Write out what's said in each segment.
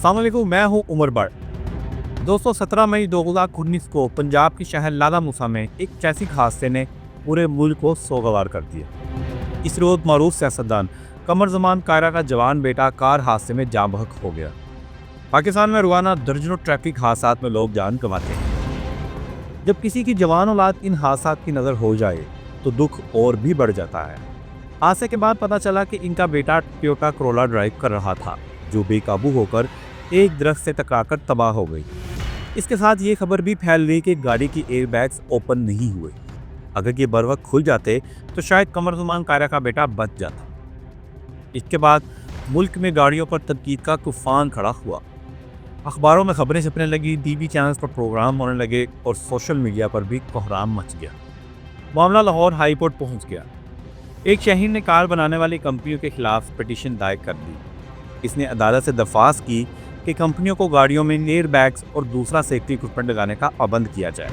अस्सलाम वालेकुम, मैं हूं उमर बट। दोस्तों, 17 मई 2019 को पंजाब के शहर लाला मूसा में एक ट्रैफिक हादसे ने पूरे मुल्क को सोगवार कर दिया। इस रोज मरूफ सियासतदान कमर जमान कायरा का जवान बेटा कार हादसे में जाँ बहक हो गया। पाकिस्तान में रोजाना दर्जनों ट्रैफिक हादसात में लोग जान गंवाते हैं। जब किसी की जवान औलाद इन हादसात की नज़र हो जाए तो दुख और भी बढ़ जाता है। हादसे के बाद पता चला कि इनका बेटा टोयोटा कोरोला ड्राइव कर रहा था, जो बेकाबू होकर एक दरख्त से टकराकर तबाह हो गई। इसके साथ ये खबर भी फैल गई कि गाड़ी की एयरबैग्स ओपन नहीं हुए। अगर ये बर वक्त खुल जाते तो शायद कमर जुमान कायरा का बेटा बच जाता। इसके बाद मुल्क में गाड़ियों पर तनकीद का तूफान खड़ा हुआ। अखबारों में खबरें छपने लगी, टीवी चैनल्स पर प्रोग्राम होने लगे और सोशल मीडिया पर भी कोहराम मच गया। मामला लाहौर हाई कोर्ट पहुँच गया। एक शहर ने कार बनाने वाली कंपनियों के खिलाफ पिटीशन दायर कर दी। इसने अदालत से दरख्वास्त की कि कंपनियों को गाड़ियों में एयर बैग्स और दूसरा सेफ्टी इक्विपमेंट लगाने का पाबंद किया जाए।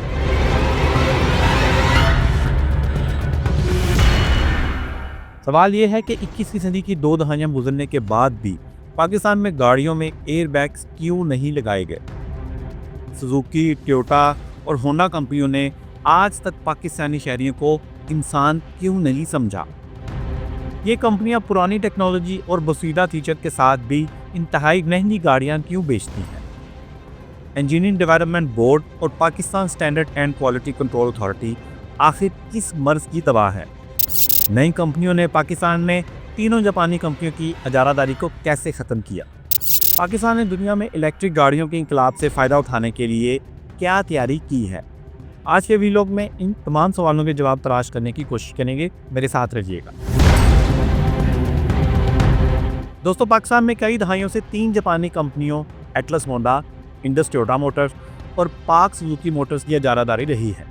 सवाल यह है कि 21वीं सदी की 2 दहाइयां गुजरने के बाद भी पाकिस्तान में गाड़ियों में एयर बैग्स क्यों नहीं लगाए गए। सुजुकी, टोयोटा और होंडा कंपनियों ने आज तक पाकिस्तानी शहरियों को इंसान क्यों नहीं समझा। ये कंपनियां पुरानी टेक्नोलॉजी और बसीदा फीचर के साथ भी इंतहाई महंगी गाड़ियां क्यों बेचती हैं। इंजीनियरिंग डेवलपमेंट बोर्ड और Pakistan standard and quality control authority आखिर किस मर्ज की तबाह है। नई कंपनियों ने पाकिस्तान में तीनों जापानी कंपनियों की इजारादारी को कैसे ख़त्म किया। पाकिस्तान ने दुनिया में इलेक्ट्रिक गाड़ियों के इंकलाब से फ़ायदा उठाने के लिए क्या तैयारी की है। आज के वीडियो में इन तमाम सवालों के जवाब तलाश करने की कोशिश करेंगे। मेरे साथ रहिएगा। दोस्तों, पाकिस्तान में कई दहाइयों से 3 जापानी कंपनियों Atlas Honda, Indus Toyota Motors और पाक सुजुकी मोटर्स की इजारादारी रही है।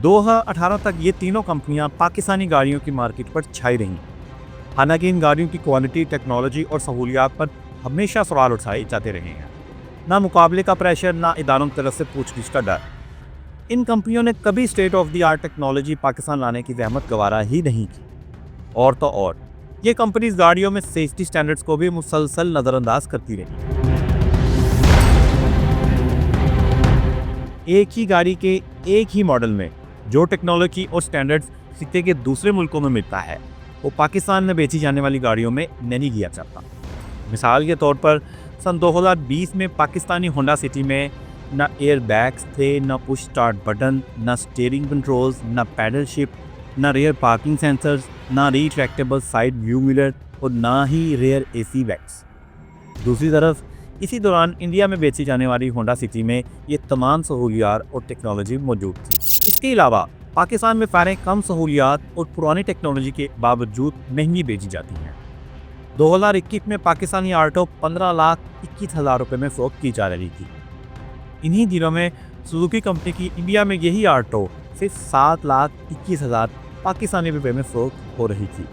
2018 तक ये तीनों कंपनियां पाकिस्तानी गाड़ियों की मार्केट पर छाई रहीं। हालांकि इन गाड़ियों की क्वालिटी, टेक्नोलॉजी और सहूलियात पर हमेशा सवाल उठाए जाते रहे हैं। ना मुकाबले का प्रेशर, ना इदारों की तरफ से पूछगिछ का डर। इन कंपनियों ने कभी state of the art technology Pakistan लाने की जहमत गवारा ही नहीं की। और तो और ये कंपनीज गाड़ियों में सेफ्टी स्टैंडर्ड्स को भी मुसलसल नज़रअंदाज करती रही। एक ही गाड़ी के एक ही मॉडल में जो टेक्नोलॉजी और स्टैंडर्ड्स खिते के दूसरे मुल्कों में मिलता है, वो पाकिस्तान में बेची जाने वाली गाड़ियों में नहीं किया जाता। मिसाल के तौर पर सन 2020 में पाकिस्तानी होंडा सिटी में ना एयर बैग्स थे, ना पुश स्टार्ट बटन, ना स्टीयरिंग कंट्रोल्स, ना पैडल शिफ्ट, ना रेयर पार्किंग सेंसर्स, ना रिट्रैक्टेबल साइड व्यू मिरर और ना ही रेयर एसी बैग्स। दूसरी तरफ इसी दौरान इंडिया में बेची जाने वाली होंडा सिटी में ये तमाम सहूलियात और टेक्नोलॉजी मौजूद थी। इसके अलावा पाकिस्तान में कारें कम सहूलियात और पुरानी टेक्नोलॉजी के बावजूद महंगी बेची जाती हैं। 2021 में पाकिस्तानी आल्टो 15,21,000 रुपये में फरोख्त की जा रही थी। इन्हीं दिनों में सुजुकी कंपनी की इंडिया में यही आल्टो सिर्फ 7,21,000 पाकिस्तानी रुपये में फरोख्त हो रही थी।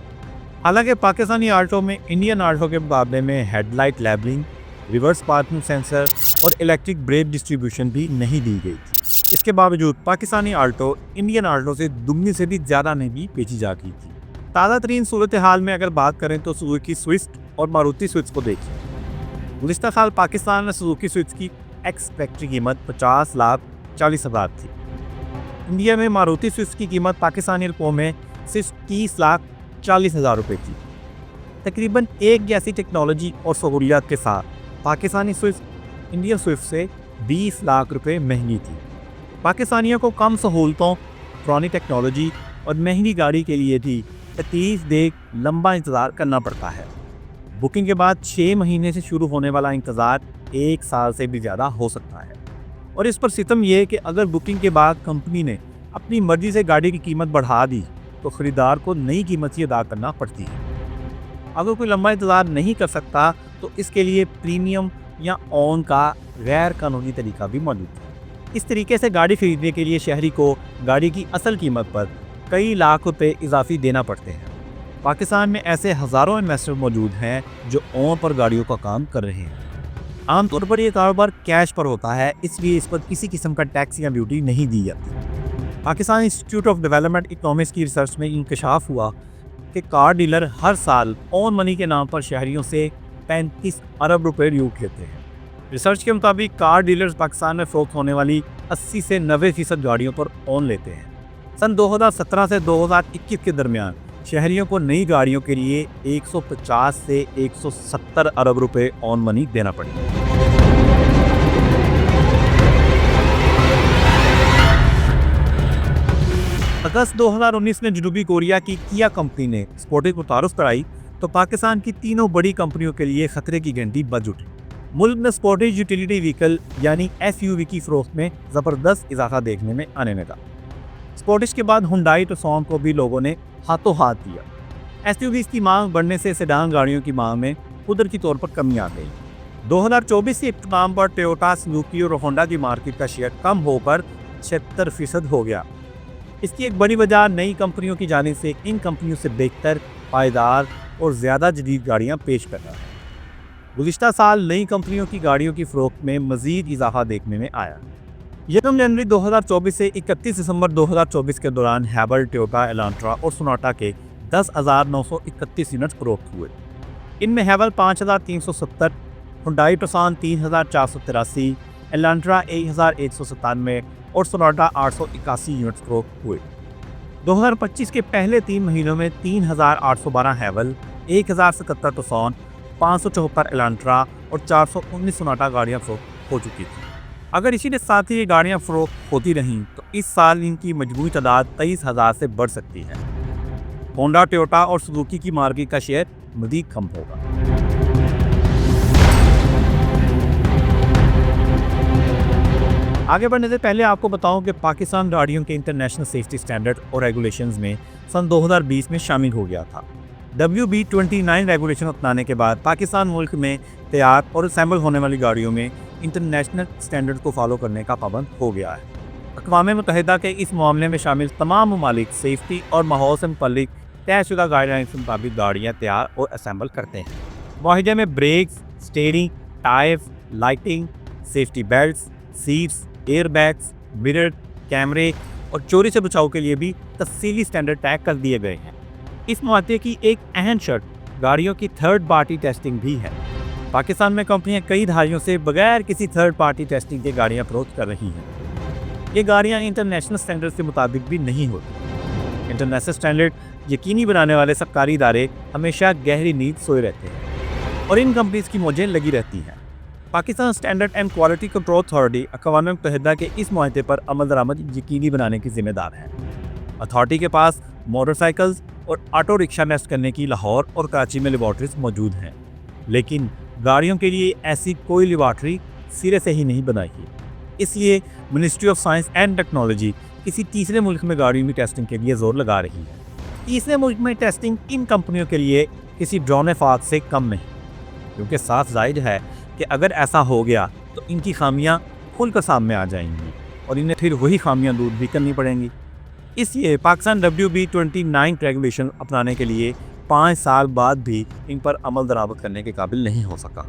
हालांकि पाकिस्तानी आल्टो में इंडियन आल्टो के मुकाबले में headlight labelling, reverse parking sensor और इलेक्ट्रिक ब्रेक डिस्ट्रीब्यूशन भी नहीं दी गई थी। इसके बावजूद पाकिस्तानी आल्टो इंडियन आल्टो से दुगनी से भी ज़्यादा महंगी बेची जा रही थी। ताज़ा तरीन सूरत हाल में अगर बात करें तो सुजुकी स्विफ्ट और मारुति स्विफ्ट को देखिए। गुज़िश्ता साल पाकिस्तान में सुजुकी स्विफ्ट की एक्स फैक्ट्री कीमत 50,40,000 थी। इंडिया में मारुति स्विफ्ट की कीमत पाकिस्तानी रुपयों में सिर्फ 30,40,000 रुपये थी। तकरीबन एक जैसी टेक्नोलॉजी और सहूलियात के साथ पाकिस्तानी स्विफ्ट इंडियन स्विफ्ट से 20 लाख रुपये महंगी थी। पाकिस्तानियों को कम सहूलतों, पुरानी टेक्नोलॉजी और महंगी गाड़ी के लिए भी 30 देख लंबा इंतज़ार करना पड़ता है। बुकिंग के बाद 6 महीने से शुरू होने वाला इंतज़ार 1 साल से भी ज़्यादा हो सकता है। और इस पर सितम यह कि अगर बुकिंग के बाद कंपनी ने अपनी मर्जी से गाड़ी की कीमत बढ़ा दी तो ख़रीदार को नई कीमत ही अदा करना पड़ती है। अगर कोई लंबा इंतज़ार नहीं कर सकता तो इसके लिए प्रीमियम या ऑन का गैर कानूनी तरीका भी मौजूद है। इस तरीके से गाड़ी खरीदने के लिए शहरी को गाड़ी की असल कीमत पर कई लाख रुपए इजाफी देना पड़ते हैं। पाकिस्तान में ऐसे हज़ारों इन्वेस्टर मौजूद हैं जो ऑन पर गाड़ियों का काम कर रहे हैं। आमतौर पर यह कारोबार कैश पर होता है, इसलिए इस पर किसी किस्म का टैक्स या ड्यूटी नहीं दी जाती। Pakistan institute of development economics की रिसर्च में इंकशाफ हुआ कि कार डीलर हर साल ऑन मनी के नाम पर शहरियों से 35 अरब रुपए लूट लेते हैं। रिसर्च के मुताबिक कार डीलर्स पाकिस्तान में फरोख्त होने वाली 80 से 90% गाड़ियों पर ओन लेते हैं। सन 2017 से 2021 के दरमियान शहरियों को नई गाड़ियों के लिए 150 से 170 अरब रुपए ऑन मनी देना पड़ी। अगस्त 2019 में जनूबी कोरिया की किया कंपनी ने स्पोर्टेज को तारुफ कराई तो पाकिस्तान की तीनों बड़ी कंपनियों के लिए खतरे की घंटी बज उठी। मुल्क में स्पोर्टेज यूटिलिटी व्हीकल यानी एसयूवी की फरोख्त में ज़बरदस्त इजाफा देखने में आने लगा। स्पोर्टेज के बाद हुंडई टुक्सन को भी लोगों ने हाथों हाथ दिया। एसयूवीज़ की मांग बढ़ने से सेडान गाड़ियों की मांग में कुदरती तौर पर कमी आ गई। 2024 के इख्तिताम पर टोयोटा, सुजुकी और होंडा की मार्केट का शेयर कम होकर 76% हो गया। इसकी एक बड़ी वजह नई कंपनियों की जानिब से इन कंपनियों से बेहतर, पायदार और ज़्यादा जदीद गाड़ियाँ पेश करना है। गुज़िश्ता साल नई कंपनियों की गाड़ियों की फ़रोख्त में मज़ीद इजाफा देखने में आया। 1 जनवरी 2024 से 31 दिसंबर 2024 के दौरान हैबर, टोयोटा, एलांट्रा और सोनाटा के 10,931 यूनिट फ़रोख्त हुए। इनमें हैबर 5,370, हुंडई टुक्सन 3,483, एलांट्रा 1,197 और सोनाटा 881 यूनिट फ़रोख्त हुए। 2025 के पहले 3 महीनों में 3,812 हैवल, 1,077 टुक्सन, 574 एलांट्रा और 419 सोनाटा गाड़ियाँ फ़रोख्त हो चुकी थी। अगर इसी के साथ ही ये गाड़ियाँ फ़रोख्त होती रहें तो इस साल इनकी मजमूई तादाद 23,000 से बढ़ सकती है। होंडा, टोयोटा और सुजुकी की मार्केट का शेयर मज़ीद कम होगा। आगे बढ़ने से पहले आपको बताऊं कि पाकिस्तान गाड़ियों के इंटरनेशनल सेफ्टी स्टैंडर्ड और रेगुलेशंस में सन 2020 में शामिल हो गया था। WB29 रेगुलेशन अपनाने के बाद पाकिस्तान मुल्क में तैयार और असेंबल होने वाली गाड़ियों में इंटरनेशनल स्टैंडर्ड को फॉलो करने का पाबंद हो गया है। अक़वाम मुत्तहिदा के इस मामले में शामिल तमाम ममालिक सेफ्टी और माहौल से मुतल्लिक तयशुदा गाइडलाइन के मुताबिक गाड़ियाँ तैयार और असेंबल करते हैं। मुआहिदे में brakes, steering, tyres, lighting, safety belts, seats, airbags, mirror, कैमरे और चोरी से बचाव के लिए भी तफसीली स्टैंडर्ड तय कर दिए गए हैं। इस मुआहदे की एक अहम शर्त गाड़ियों की थर्ड पार्टी टेस्टिंग भी है। पाकिस्तान में कंपनियां कई दहाइयों से बगैर किसी थर्ड पार्टी टेस्टिंग के गाड़ियां फरोख्त कर रही हैं। ये गाड़ियां इंटरनेशनल स्टैंडर्ड के मुताबिक भी नहीं होती। इंटरनेशनल स्टैंडर्ड यकीनी बनाने वाले सरकारी इदारे हमेशा गहरी नींद सोए रहते हैं और इन कंपनीज की मौजें लगी रहती हैं। Pakistan standard and quality control authority अक़वाम मुत्तहिदा के इस मुआहदे पर अमल दरामद यकीनी बनाने की जिम्मेदार है। अथॉरिटी के पास मोटरसाइकिल्स और ऑटो रिक्शा नेस्ट करने की लाहौर और कराची में लेबॉर्ट्रीज मौजूद हैं, लेकिन गाड़ियों के लिए ऐसी कोई लेबॉर्ट्री सिरे से ही नहीं बनाई है। इसलिए ministry of science and technology किसी तीसरे मुल्क में गाड़ियों की टेस्टिंग के लिए जोर लगा रही है। तीसरे मुल्क में टेस्टिंग इन कंपनियों के लिए किसी ड्रोन फात से कम नहीं, क्योंकि साफ जाहिर है कि अगर ऐसा हो गया तो इनकी खामियां खुलकर सामने आ जाएंगी और इन्हें फिर वही खामियां दूर भी करनी पड़ेंगी। इसलिए पाकिस्तान WB29 रेगुलेशन अपनाने के लिए 5 साल बाद भी इन पर अमल दरामद करने के काबिल नहीं हो सका।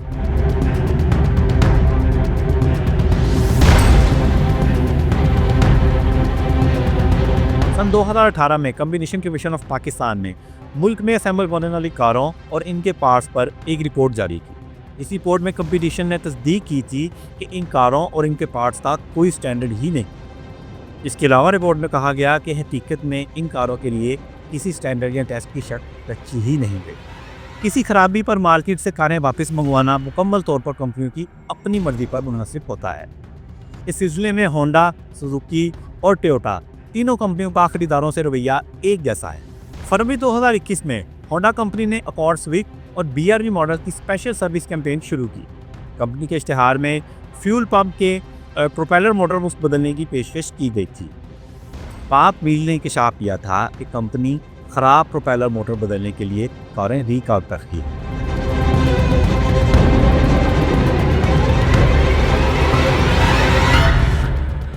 सन 2018 में कम्बिनेशन कमीशन ऑफ पाकिस्तान ने मुल्क में असेंबल होने वाली कारों और इनके पार्ट्स पर एक रिपोर्ट जारी की। इस रिपोर्ट में कम्पिटिशन ने तस्दीक की थी कि इन कारों और इनके पार्ट्स का कोई स्टैंडर्ड ही नहीं। इसके अलावा रिपोर्ट में कहा गया कि हकीकत में इन कारों के लिए किसी स्टैंडर्ड या टेस्ट की शर्त रखी ही नहीं गई। किसी खराबी पर मार्केट से कारें वापस मंगवाना मुकम्मल तौर पर कंपनियों की अपनी मर्जी पर मुनहसिब होता है। इस सिलसिले में होंडा, सुजुकी और टोयोटा तीनों कंपनियों का खरीदारों से रवैया एक जैसा है। फरवरी 2021 में होंडा कंपनी ने अकॉर्ड स्विफ्ट और BRV मॉडल की स्पेशल सर्विस कैंपेन शुरू की। कंपनी के इश्तिहार में फ्यूल पंप के प्रोपेलर मोटर मुफ्त बदलने की पेशकश की गई थी। पाप व्हील ने इंकशाफ किया था कि कंपनी ख़राब प्रोपेलर मोटर बदलने के लिए कारें रिकॉल कर रही है।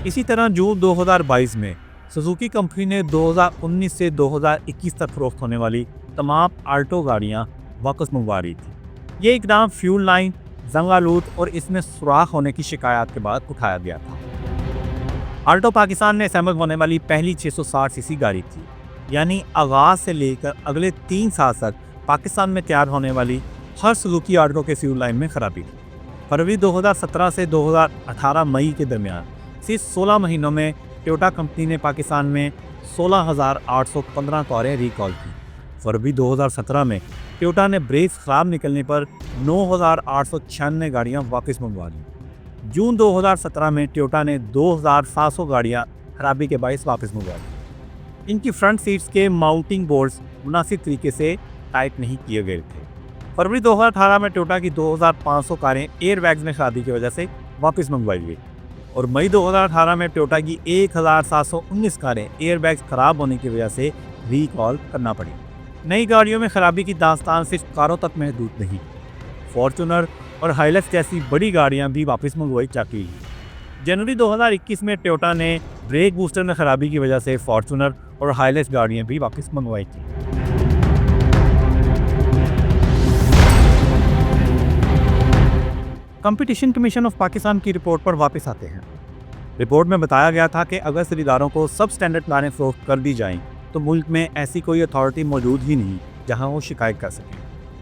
इसी तरह जून 2022 में सुजुकी कंपनी ने 2019 से 2021 तक फरोख्त होने वाली तमाम आल्टो गाड़ियां वापस मंगवा रही थी। ये इकदाम फ्यूल लाइन, जंगालूद और इसमें सुराख होने की शिकायत के बाद उठाया गया था। आल्टो पाकिस्तान में असेंबल होने वाली पहली 660 सीसी गाड़ी थी, यानी आगाज़ से लेकर अगले 3 साल तक पाकिस्तान में तैयार होने वाली हर सुजुकी आल्टो के फ्यूल लाइन में खराबी थी। फरवरी 2017 से 2018 मई के दरमियान सिर्फ 16 महीनों में टोयोटा कंपनी ने पाकिस्तान में 16,815 कारें रिकॉल की। फरवरी 2017 में टोयोटा ने ब्रेक्स खराब निकलने पर 9,896 गाड़ियां वापस मंगवा ली। जून 2017 में टोयोटा ने 2,700 गाड़ियां खराबी के बायस वापस मंगवा ली। इनकी फ्रंट सीट्स के माउंटिंग बोर्ड्स मुनासिब तरीके से टाइट नहीं किए गए थे। फरवरी 2018 में टोयोटा की 2,500 कारें एयरबैग्स में खराबी की वजह से वापस मंगवाई गई और मई 2018 में टोयोटा की 1,719 कारें एयरबैग्स खराब होने की वजह से रिकॉल करना पड़ी। नई गाड़ियों में खराबी की दास्तान सिर्फ कारों तक महदूद नहीं, फॉर्च्यूनर और हाइलक्स जैसी बड़ी गाड़ियां भी वापस मंगवाई जाती हैं। जनवरी 2021 में टोयोटा ने ब्रेक बूस्टर में खराबी की वजह से फॉर्च्यूनर और हाइलक्स गाड़ियां भी वापस मंगवाई थी। कंपटीशन कमीशन ऑफ पाकिस्तान की रिपोर्ट पर वापस आते हैं। रिपोर्ट में बताया गया था कि अगर खरीदारों को सब स्टैंडर्ड कारें फरोख्त कर दी जाएं तो मुल्क में ऐसी कोई अथॉरिटी मौजूद ही नहीं जहां वो शिकायत कर सकें।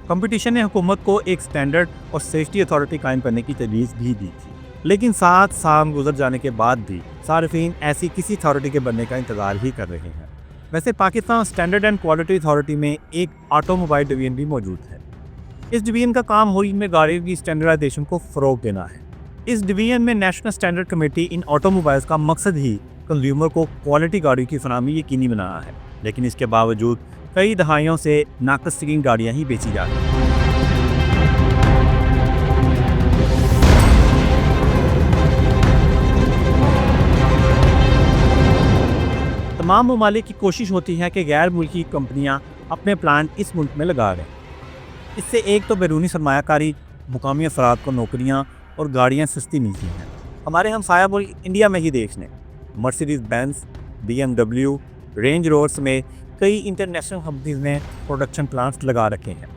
कंपटीशन ने हुकूमत को एक स्टैंडर्ड और सेफ्टी अथॉरिटी कायम करने की तजवीज़ भी दी थी, लेकिन 7 साल गुजर जाने के बाद भी सार्फिन ऐसी किसी अथॉरिटी के बनने का इंतजार ही कर रहे हैं। वैसे Pakistan standard and quality authority में एक ऑटोमोबाइल डिवीजन भी मौजूद है। इस डिवीजन का काम होली में गाड़ियों की स्टैंडर्डाइजेशन को फ़रोग देना है। इस डिवीजन में नेशनल स्टैंडर्ड कमेटी इन ऑटोमोबाइल्स का मकसद ही कंज्यूमर को क्वालिटी गाड़ियों की फराहमी यकीनी बनाना है, लेकिन इसके बावजूद कई दहाइयों से नाक़स तरीन गाड़ियाँ ही बेची जा रही हैं। तमाम ममालिक की कोशिश होती है कि गैर मुल्की कंपनियां अपने प्लांट इस मुल्क में लगा लें। इससे एक तो बैरूनी सरमायाकारी, मुकामी अफराद को नौकरियां और गाड़ियां सस्ती मिलती हैं। हमारे हमसाया मुल्क इंडिया में ही देश ने Mercedes Benz, BMW, range rover समेत कई इंटरनेशनल कंपनीज ने प्रोडक्शन प्लांट्स लगा रखे हैं।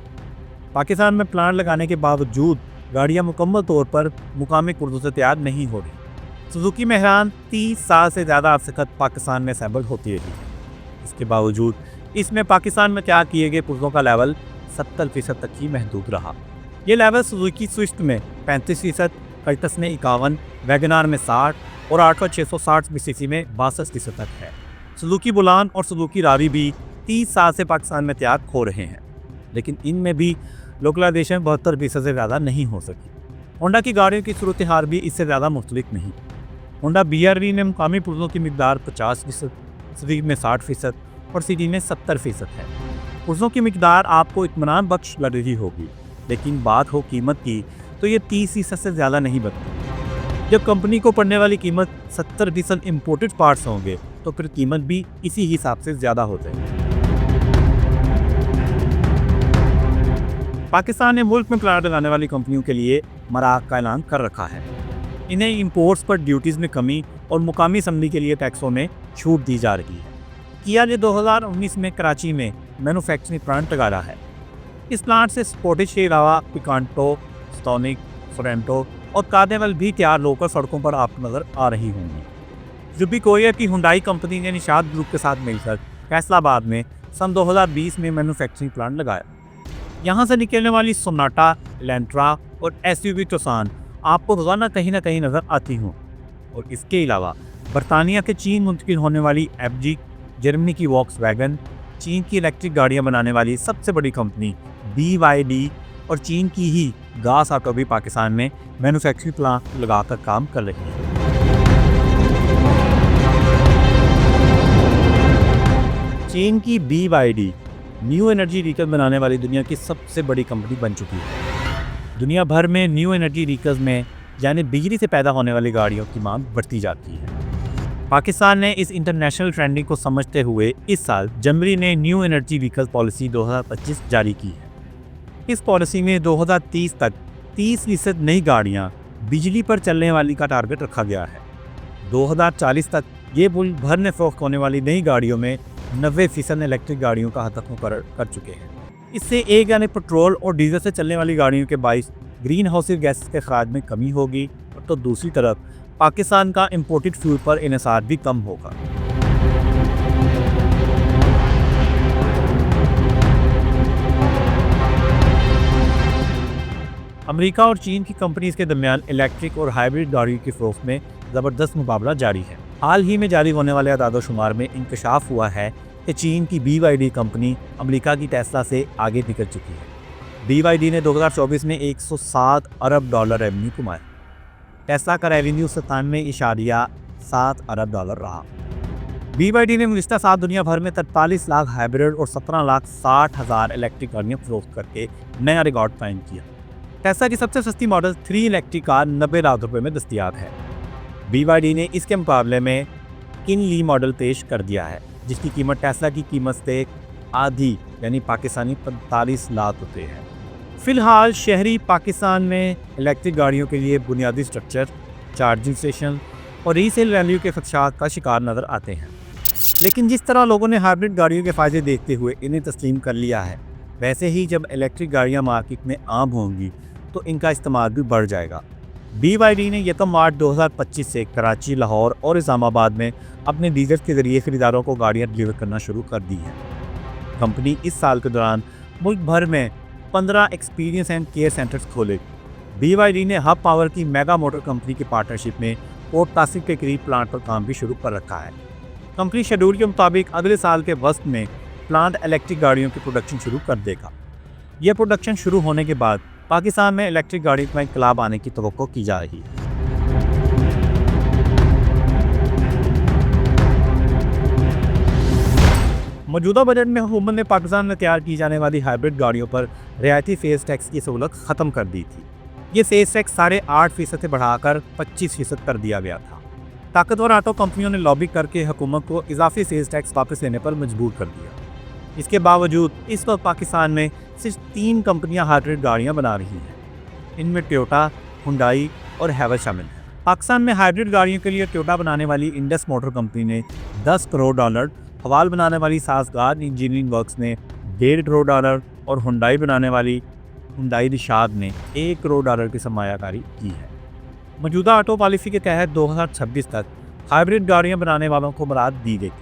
पाकिस्तान में प्लांट लगाने के बावजूद गाड़ियां मुकम्मल तौर पर मुकामी पुर्जों से तैयार नहीं हो रही। सुजुकी मेहरान 30 साल से ज़्यादा अरसे तक पाकिस्तान में असेंबल होती रही। इसके बावजूद इसमें पाकिस्तान में तैयार किए गए पुर्जों का लेवल 70% तक ही महदूद रहा। ये लेवल सुजुकी स्विफ्ट में 35%, कल्टस में 51%, वैगनार में 60% और आल्टो 660 सीसी में 62% तक है। सुजुकी बुलान और सुजुकी रावी भी 30 साल से पाकिस्तान में तैयार हो रहे हैं, लेकिन इनमें भी लोकलाइजेशन 72% से ज़्यादा नहीं हो सकी। होंडा की गाड़ियों की सूरत हाल भी इससे ज़्यादा मुख्तलिफ नहीं। होंडा BRV में मुकामी पुर्जों की मिकदार 50%, स्विफ्ट में 60% और सिटी में 70% है। पुर्जों की मिकदार आपको इत्मीनान बख्श लग रही होगी, लेकिन बात हो कीमत की तो ये 30% से ज़्यादा नहीं बनती। जब कंपनी को पड़ने वाली कीमत 70% इम्पोर्टेड पार्ट्स होंगे तो फिर कीमत भी इसी हिसाब से ज़्यादा हो जाएगी। पाकिस्तान ने मुल्क में प्लांट लगाने वाली कंपनियों के लिए मराक का ऐलान कर रखा है। इन्हें इंपोर्ट्स पर ड्यूटीज़ में कमी और मुकामी असम्बली के लिए टैक्सों में छूट दी जा रही है। किया ने 2019 में कराची में मैन्युफैक्चरिंग प्लांट लगाया है। इस प्लांट से स्पोर्टेज के अलावा पिकांटो, स्टोनिक, सोरेंटो और कार्निवल भी तैयार होकर सड़कों पर आपको नज़र आ रही होंगी। जुबी कोरिया की हुंडई कंपनी ने निशाद ग्रुप के साथ मिलकर फैसलाबाद में सन 2020 में मैन्युफैक्चरिंग प्लांट लगाया। यहाँ से निकलने वाली सोनाटा, एलेंट्रा और SUV टुसान आपको रोज़ाना कहीं ना कहीं नज़र आती हूँ। और इसके अलावा बरतानिया के चीन मुंतकिल होने वाली FG, जर्मनी की वॉक्सवैगन, चीन की इलेक्ट्रिक गाड़ियाँ बनाने वाली सबसे बड़ी कंपनी BYD और चीन की ही गास ऑटो भी पाकिस्तान में मैन्युफैक्चरिंग प्लांट लगाकर काम कर रही है। चीन की BYD न्यू एनर्जी व्हीकल बनाने वाली दुनिया की सबसे बड़ी कंपनी बन चुकी है। दुनिया भर में न्यू एनर्जी व्हीकल्स में यानी बिजली से पैदा होने वाली गाड़ियों की मांग बढ़ती जाती है। पाकिस्तान ने इस इंटरनेशनल ट्रेंडिंग को समझते हुए इस साल जनवरी ने न्यू एनर्जी व्हीकल पॉलिसी 2025 जारी की है। इस पॉलिसी में 2030 तक 30% नई गाड़ियां बिजली पर चलने वाली का टारगेट रखा गया है। 2040 तक ये मुल्क भर में फरोख्त होने वाली नई गाड़ियों में 90% इलेक्ट्रिक गाड़ियों का हदफ मुकर्रर कर चुके हैं। इससे एक यानी पेट्रोल और डीजल से चलने वाली गाड़ियों के बाइस ग्रीन हाउस गैस के अखराज में कमी होगी, और तो दूसरी तरफ पाकिस्तान का इम्पोर्टेड फ्यूल पर इन्हिसार भी कम होगा। अमेरिका और चीन की कंपनीज के दरमियान इलेक्ट्रिक और हाइब्रिड गाड़ियों की फरोख्त में ज़बरदस्त मुकाबला जारी है। हाल ही में जारी होने वाले अदाद-ओ-शुमार में इंकशाफ हुआ है कि चीन की BYD कंपनी अमेरिका की टेस्ला से आगे निकल चुकी है। BYD ने 2024 में $107 अरब रेवेन्यू कमाया। टेस्ला का रेवेन्यू 97.7 अरब रहा। BYD ने गुज़िश्ता साल दुनिया भर में 43 लाख हाइब्रिड और 17,60,000 इलेक्ट्रिक गाड़ियाँ फरोख्त करके नया रिकॉर्ड कायम किया। टेस्ला की सबसे सस्ती मॉडल 3 इलेक्ट्रिक कार 90 लाख रुपए में दस्तयाब है। BYD ने इसके मुकाबले में किनली मॉडल पेश कर दिया है, जिसकी कीमत टेस्ला की कीमत से आधी यानी पाकिस्तानी 45 लाख रुपए है। फिलहाल शहरी पाकिस्तान में इलेक्ट्रिक गाड़ियों के लिए बुनियादी स्ट्रक्चर, चार्जिंग स्टेशन और रीसेल वैल्यू के खदशात का शिकार नज़र आते हैं। लेकिन जिस तरह लोगों ने हाइब्रिड गाड़ियों के फ़ायदे देखते हुए इन्हें तस्लीम कर लिया है, वैसे ही जब इलेक्ट्रिक गाड़ियाँ मार्केट में आम होंगी तो इनका इस्तेमाल भी बढ़ जाएगा। BYD ने 1 मार्च 2025 से कराची, लाहौर और इस्लामाबाद में अपने डीलर्स के ज़रिए खरीदारों को गाड़ियाँ डिलीवर करना शुरू कर दी है। कंपनी इस साल के दौरान मुल्क भर में 15 एक्सपीरियंस एंड केयर सेंटर्स खोले। BYD ने हब पावर की मेगा मोटर कंपनी की पार्टनरशिप में पोर्ट कासिम के करीब प्लांट पर काम भी शुरू कर रखा है। कंपनी शेड्यूल के मुताबिक अगले साल के वक्त में प्लांट इलेक्ट्रिक गाड़ियों की प्रोडक्शन शुरू कर देगा। यह प्रोडक्शन शुरू होने के बाद पाकिस्तान में इलेक्ट्रिक गाड़ियों का इंकलाब आने की तवक्को की जा रही है। मौजूदा बजट में हुकूमत ने पाकिस्तान में तैयार की जाने वाली हाइब्रिड गाड़ियों पर रियायती फेस टैक्स की सहूलत ख़त्म कर दी थी। ये फेस टैक्स 8.5% से बढ़ाकर 25% कर दिया गया था। ताकतवर ऑटो कंपनियों ने लॉबी करके हुकूमत को इजाफी सेल्स टैक्स वापस लेने पर मजबूर कर दिया। इसके बावजूद इस वक्त पाकिस्तान में सिर्फ 3 कंपनियां हाइब्रिड गाड़ियां बना रही हैं। इनमें टोयोटा, हुंडई और हैवल शामिल हैं। पाकिस्तान में हाइब्रिड गाड़ियों के लिए टोयोटा बनाने वाली इंडस मोटर कंपनी ने $10 करोड़, हवाल बनाने वाली सासगार इंजीनियरिंग वर्क्स ने $1.5 करोड़ और हुंडई बनाने वाली हुंडई रिशाद ने $1 करोड़ की सरमायाकारी की है। मौजूदा ऑटो पॉलिसी के तहत 2026 तक हाइब्रिड गाड़ियां बनाने वालों को मराद दी गई।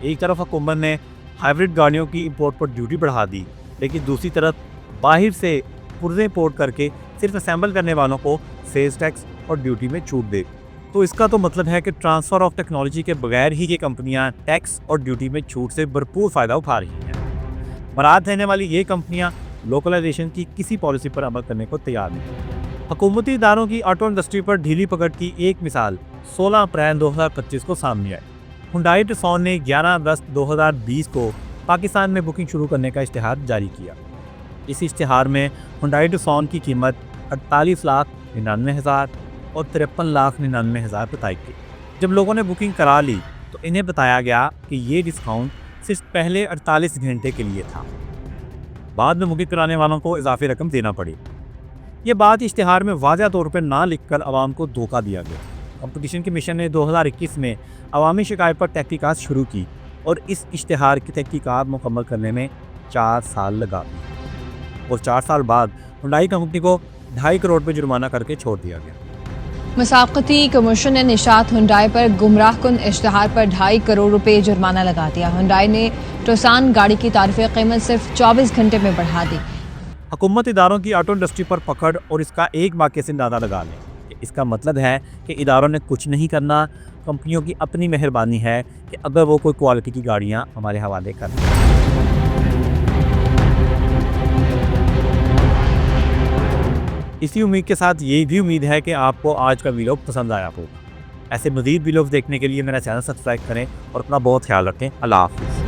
एक तरफ हुकूमत ने हाइब्रिड गाड़ियों की इंपोर्ट पर ड्यूटी बढ़ा दी, लेकिन दूसरी तरफ बाहर से पुर्जे इंपोर्ट करके सिर्फ असेंबल करने वालों को सेल्स टैक्स और ड्यूटी में छूट दे। तो इसका तो मतलब है कि ट्रांसफ़र ऑफ टेक्नोलॉजी के बगैर ही ये कंपनियां टैक्स और ड्यूटी में छूट से भरपूर फ़ायदा उठा रही हैं। मराद देने वाली ये कंपनियां लोकलाइजेशन की किसी पॉलिसी पर अमल करने को तैयार नहीं। हुकूमती इदारों की ऑटो इंडस्ट्री पर ढीली पकड़ की एक मिसाल 16 अप्रैल 2025 को सामने आई। हुंडई टुक्सन ने 11 अगस्त 2020 को पाकिस्तान में बुकिंग शुरू करने का इश्तिहार जारी किया। इस इश्तिहार में हुंडई टुक्सन की कीमत 48,99,000 और 53,99,000 बताई गई। जब लोगों ने बुकिंग करा ली तो इन्हें बताया गया कि ये डिस्काउंट सिर्फ पहले 48 घंटे के लिए था। बाद में बुकिंग कराने वालों को इजाफी रकम देना पड़ी। ये बात इश्तिहार में वाज़ह तौर पर ना लिखकर आवाम को धोखा दिया गया। कंपटीशन कमीशन ने 2021 में अवामी शिकायत पर तहकीकात शुरू की और इस इश्तिहार की तहकीकात मुकम्मल करने में 4 साल लगा दिए और 4 साल बाद हुंडई कंपनी को 2.5 करोड़ पर जुर्माना करके छोड़ दिया गया। मसाक़ती कमीशन ने निशात हुंडई पर गुमराहकुन इश्तिहार पर 2.5 करोड़ रुपए जुर्माना लगा दिया। हुंडई ने टुक्सन गाड़ी की तारीफ़ी कीमत सिर्फ 24 घंटे में बढ़ा दी। हुकूमत इदारों की ऑटो इंडस्ट्री पर पकड़ और इसका एक वाक़े से अंदाज़ा लगा लें कि इसका मतलब है कि इदारों ने कुछ नहीं करना, कंपनियों की अपनी मेहरबानी है कि अगर वो कोई क्वालिटी की गाड़ियाँ हमारे हवाले कर। इसी उम्मीद के साथ ये भी उम्मीद है कि आपको आज का वीडियो पसंद आया होगा। ऐसे मज़ीद वीडियोज़ देखने के लिए मेरा चैनल सब्सक्राइब करें और अपना बहुत ख्याल रखें। अल्लाह हाफ़िज़।